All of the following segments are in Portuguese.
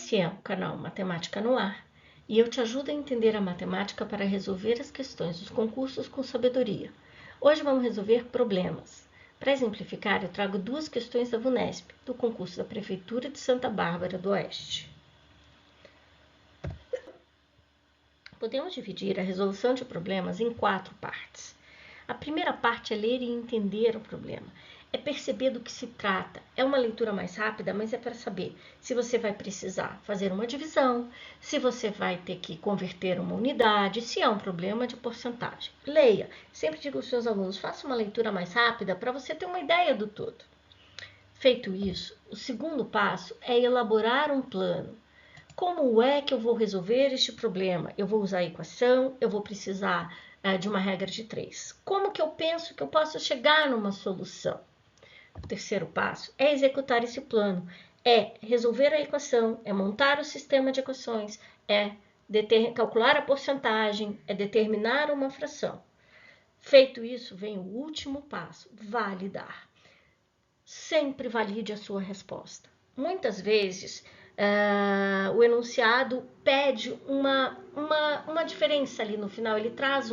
Esse é o canal Matemática no Ar e eu te ajudo a entender a matemática para resolver as questões dos concursos com sabedoria. Hoje vamos resolver problemas. Para exemplificar, eu trago duas questões da VUNESP, do concurso da Prefeitura de Santa Bárbara do Oeste. Podemos dividir a resolução de problemas em 4 partes. A primeira parte é ler e entender o problema. É perceber do que se trata. É uma leitura mais rápida, mas é para saber se você vai precisar fazer uma divisão, se você vai ter que converter uma unidade, se é um problema de porcentagem. Leia. Sempre digo aos seus alunos, faça uma leitura mais rápida para você ter uma ideia do todo. Feito isso, o segundo passo é elaborar um plano. Como é que eu vou resolver este problema? Eu vou usar a equação, eu vou precisar de uma regra de 3. Como que eu penso que eu posso chegar numa solução? O terceiro passo é executar esse plano, é resolver a equação, é montar o sistema de equações, é calcular a porcentagem, é determinar uma fração. Feito isso, vem o último passo, validar. Sempre valide a sua resposta. Muitas vezes, o enunciado pede uma diferença ali no final, ele traz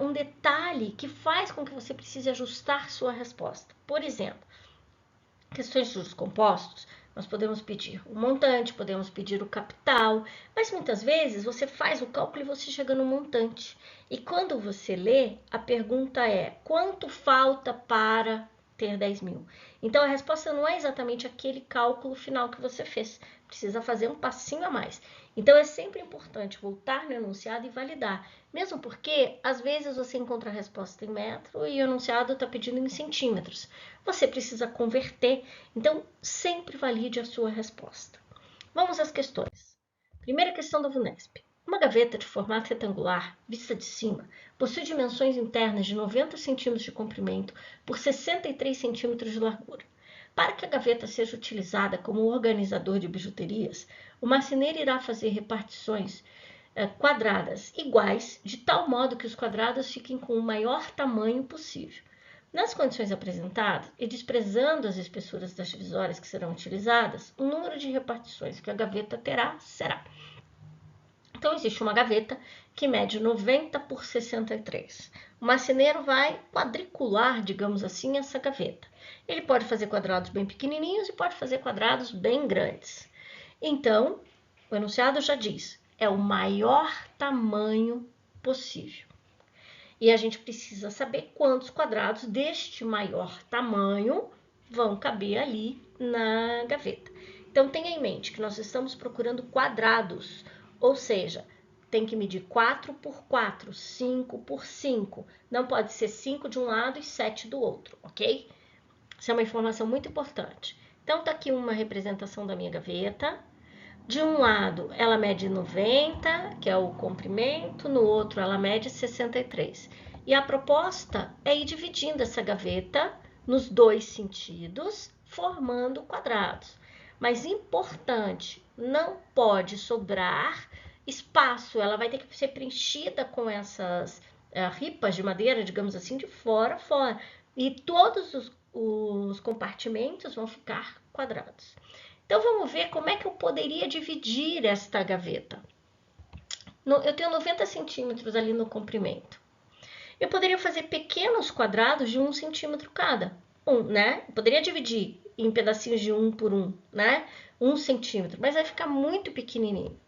um detalhe que faz com que você precise ajustar sua resposta. Por exemplo, questões de juros compostos, nós podemos pedir o montante, podemos pedir o capital, mas muitas vezes você faz o cálculo e você chega no montante. E quando você lê, a pergunta é: quanto falta para ter 10 mil? Então a resposta não é exatamente aquele cálculo final que você fez, precisa fazer um passinho a mais. Então é sempre importante voltar no enunciado e validar, mesmo porque às vezes você encontra a resposta em metro e o enunciado está pedindo em centímetros. Você precisa converter, então sempre valide a sua resposta. Vamos às questões. Primeira questão da VUNESP. Uma gaveta de formato retangular, vista de cima, possui dimensões internas de 90 cm de comprimento por 63 cm de largura. Para que a gaveta seja utilizada como organizador de bijuterias, o marceneiro irá fazer repartições quadradas iguais, de tal modo que os quadrados fiquem com o maior tamanho possível. Nas condições apresentadas, e desprezando as espessuras das divisórias que serão utilizadas, o número de repartições que a gaveta terá será. Então, existe uma gaveta que mede 90 por 63. O marceneiro vai quadricular, digamos assim, essa gaveta. Ele pode fazer quadrados bem pequenininhos e pode fazer quadrados bem grandes. Então, o enunciado já diz, é o maior tamanho possível. E a gente precisa saber quantos quadrados deste maior tamanho vão caber ali na gaveta. Então, tenha em mente que nós estamos procurando quadrados, ou seja, tem que medir 4 por 4, 5 por 5. Não pode ser 5 de um lado e 7 do outro, ok? Isso é uma informação muito importante. Então, tá aqui uma representação da minha gaveta. De um lado, ela mede 90, que é o comprimento, no outro, ela mede 63. E a proposta é ir dividindo essa gaveta nos dois sentidos, formando quadrados. Mas importante, não pode sobrar espaço, ela vai ter que ser preenchida com essas ripas de madeira, digamos assim, de fora a fora. E todos os compartimentos vão ficar quadrados. Então, vamos ver como é que eu poderia dividir esta gaveta. Eu tenho 90 centímetros ali no comprimento. Eu poderia fazer pequenos quadrados de 1 centímetro cada. Né? Eu poderia dividir em pedacinhos de 1 por 1, né? 1 centímetro, mas vai ficar muito pequenininho.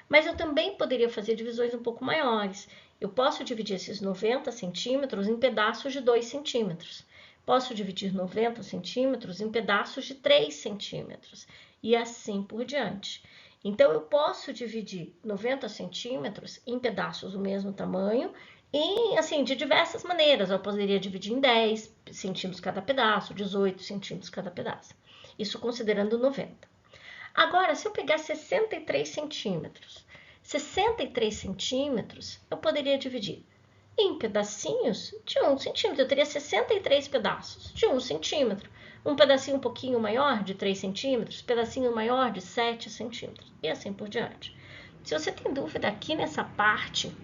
Mas eu também poderia fazer divisões um pouco maiores. Eu posso dividir esses 90 centímetros em pedaços de 2 centímetros. Posso dividir 90 centímetros em pedaços de 3 centímetros e assim por diante. Então, eu posso dividir 90 centímetros em pedaços do mesmo tamanho e, assim, de diversas maneiras. Eu poderia dividir em 10 centímetros cada pedaço, 18 centímetros cada pedaço. Isso considerando 90. Agora, se eu pegar 63 centímetros, eu poderia dividir em pedacinhos de 1 centímetro. Eu teria 63 pedaços de 1 centímetro. Um pedacinho um pouquinho maior, de 3 centímetros, pedacinho maior, de 7 centímetros, e assim por diante. Se você tem dúvida aqui nessa parte,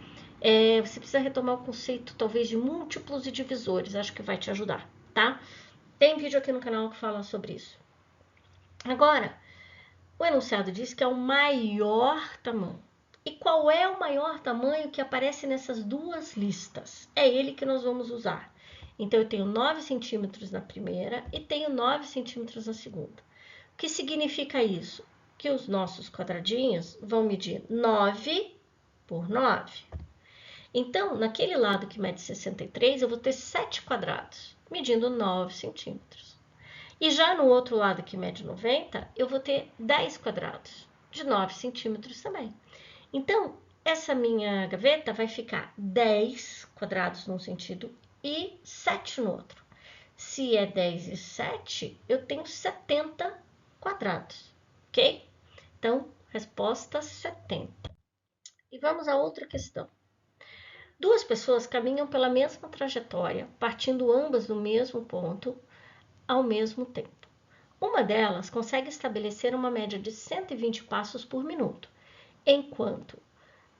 você precisa retomar o conceito, talvez, de múltiplos e divisores. Acho que vai te ajudar, tá? Tem vídeo aqui no canal que fala sobre isso. Agora, o enunciado diz que é o maior tamanho. E qual é o maior tamanho que aparece nessas duas listas? É ele que nós vamos usar. Então, eu tenho 9 centímetros na primeira e tenho 9 centímetros na segunda. O que significa isso? Que os nossos quadradinhos vão medir 9 por 9. Então, naquele lado que mede 63, eu vou ter 7 quadrados, medindo 9 centímetros. E já no outro lado que mede 90, eu vou ter 10 quadrados, de 9 centímetros também. Então, essa minha gaveta vai ficar 10 quadrados num sentido e 7 no outro. Se é 10 e 7, eu tenho 70 quadrados, ok? Então, resposta 70. E vamos a outra questão. Duas pessoas caminham pela mesma trajetória, partindo ambas do mesmo ponto ao mesmo tempo. Uma delas consegue estabelecer uma média de 120 passos por minuto, enquanto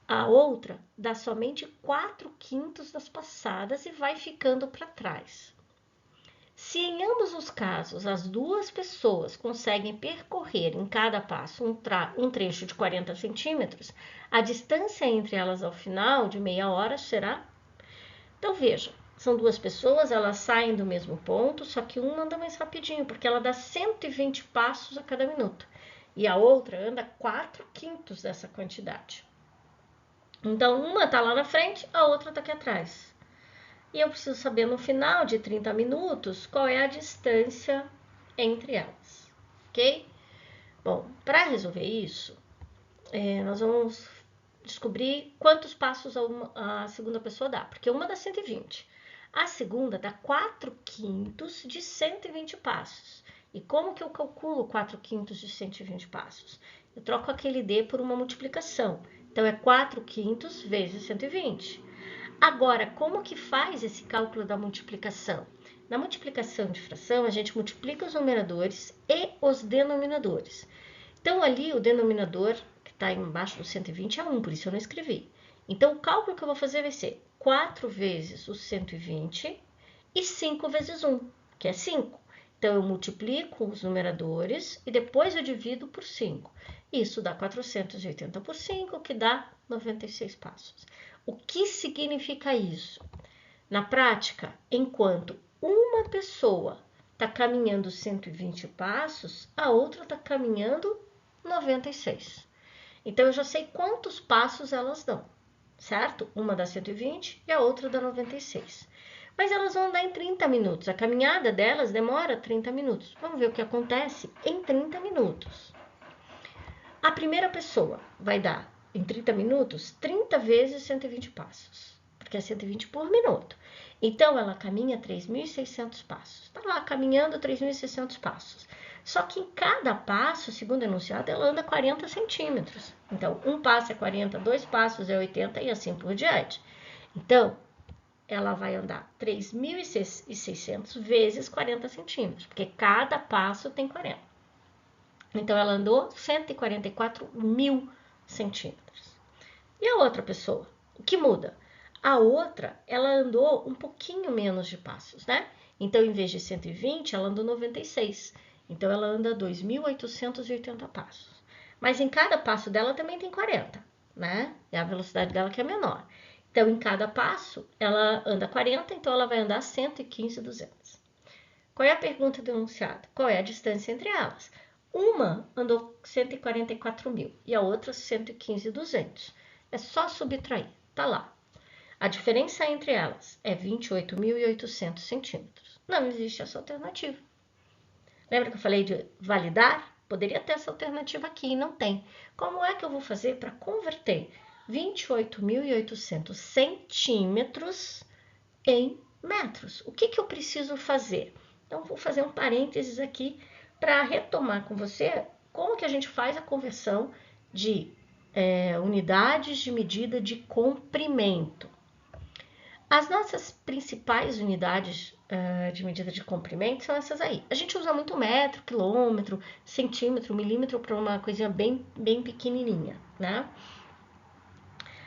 a outra dá somente 4/5 das passadas e vai ficando para trás. Se em ambos os casos as duas pessoas conseguem percorrer em cada passo um trecho de 40 centímetros, a distância entre elas ao final de meia hora será... Então veja, são duas pessoas, elas saem do mesmo ponto, só que uma anda mais rapidinho, porque ela dá 120 passos a cada minuto. E a outra anda 4/5 dessa quantidade. Então, uma está lá na frente, a outra está aqui atrás. E eu preciso saber no final de 30 minutos qual é a distância entre elas, ok? Bom, para resolver isso, nós vamos descobrir quantos passos a segunda pessoa dá, porque uma dá 120. A segunda dá 4/5 de 120 passos. E como que eu calculo 4/5 de 120 passos? Eu troco aquele D por uma multiplicação. Então, é 4/5 vezes 120. Agora, como que faz esse cálculo da multiplicação? Na multiplicação de fração, a gente multiplica os numeradores e os denominadores. Então, ali o denominador, que está embaixo do 120, é 1, por isso eu não escrevi. Então, o cálculo que eu vou fazer vai ser 4 vezes o 120 e 5 vezes 1, que é 5. Então, eu multiplico os numeradores e depois eu divido por 5. Isso dá 480 por 5, que dá 96 passos. O que significa isso? Na prática, enquanto uma pessoa está caminhando 120 passos, a outra está caminhando 96. Então, eu já sei quantos passos elas dão, certo? Uma dá 120 e a outra dá 96. Mas elas vão andar em 30 minutos. A caminhada delas demora 30 minutos. Vamos ver o que acontece em 30 minutos. A primeira pessoa vai dar, em 30 minutos, 30 vezes 120 passos, porque é 120 por minuto. Então, ela caminha 3.600 passos. Está lá caminhando 3.600 passos. Só que em cada passo, segundo o enunciado, ela anda 40 centímetros. Então, um passo é 40, 2 passos é 80 e assim por diante. Então, ela vai andar 3.600 vezes 40 centímetros, porque cada passo tem 40. Então, ela andou 144 mil centímetros. E a outra pessoa? O que muda? A outra, ela andou um pouquinho menos de passos, né? Então, em vez de 120, ela andou 96. Então, ela anda 2.880 passos. Mas em cada passo dela também tem 40, né? É a velocidade dela que é menor. Então, em cada passo, ela anda 40, então ela vai andar 115.200. Qual é a pergunta do enunciado? Qual é a distância entre elas? Uma andou 144 mil e a outra 115.200. É só subtrair, tá lá. A diferença entre elas é 28.800 centímetros. Não existe essa alternativa. Lembra que eu falei de validar? Poderia ter essa alternativa aqui e não tem. Como é que eu vou fazer para converter 28.800 centímetros em metros? O que eu preciso fazer? Então, vou fazer um parênteses aqui para retomar com você como que a gente faz a conversão de unidades de medida de comprimento. As nossas principais unidades de medida de comprimento são essas aí. A gente usa muito metro, quilômetro, centímetro, milímetro para uma coisinha bem pequenininha, né?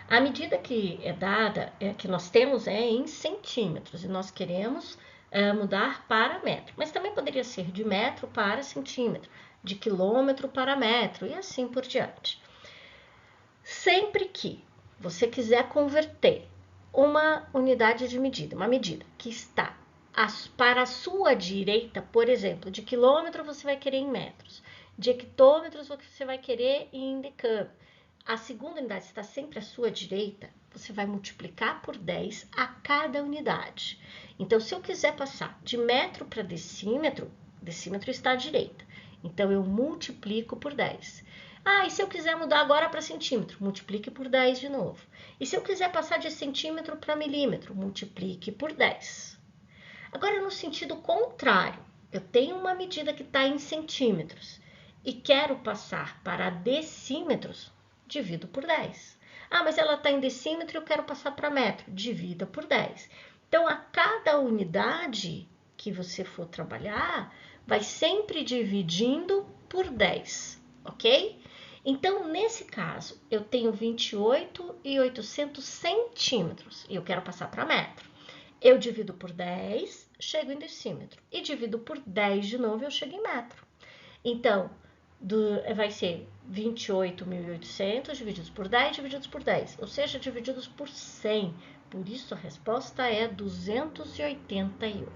A medida que é dada, que nós temos é em centímetros, e nós queremos mudar para metro. Mas também poderia ser de metro para centímetro, de quilômetro para metro e assim por diante. Sempre que você quiser converter uma unidade de medida, uma medida que está para a sua direita, por exemplo, de quilômetro você vai querer em metros, de hectômetros você vai querer em decâmetro. A segunda unidade está sempre à sua direita, você vai multiplicar por 10 a cada unidade. Então, se eu quiser passar de metro para decímetro, decímetro está à direita. Então, eu multiplico por 10. Ah, e se eu quiser mudar agora para centímetro, multiplique por 10 de novo. E se eu quiser passar de centímetro para milímetro, multiplique por 10. Agora, no sentido contrário, eu tenho uma medida que está em centímetros e quero passar para decímetros, divido por 10. Ah, mas ela está em decímetro e eu quero passar para metro, divida por 10. Então, a cada unidade que você for trabalhar, vai sempre dividindo por 10, ok? Então, nesse caso, eu tenho 28.800 centímetros e eu quero passar para metro. Eu divido por 10, chego em decímetro. E divido por 10 de novo, eu chego em metro. Então, vai ser 28.800 divididos por 10, divididos por 10. Ou seja, divididos por 100. Por isso, a resposta é 288.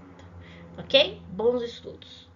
Ok? Bons estudos!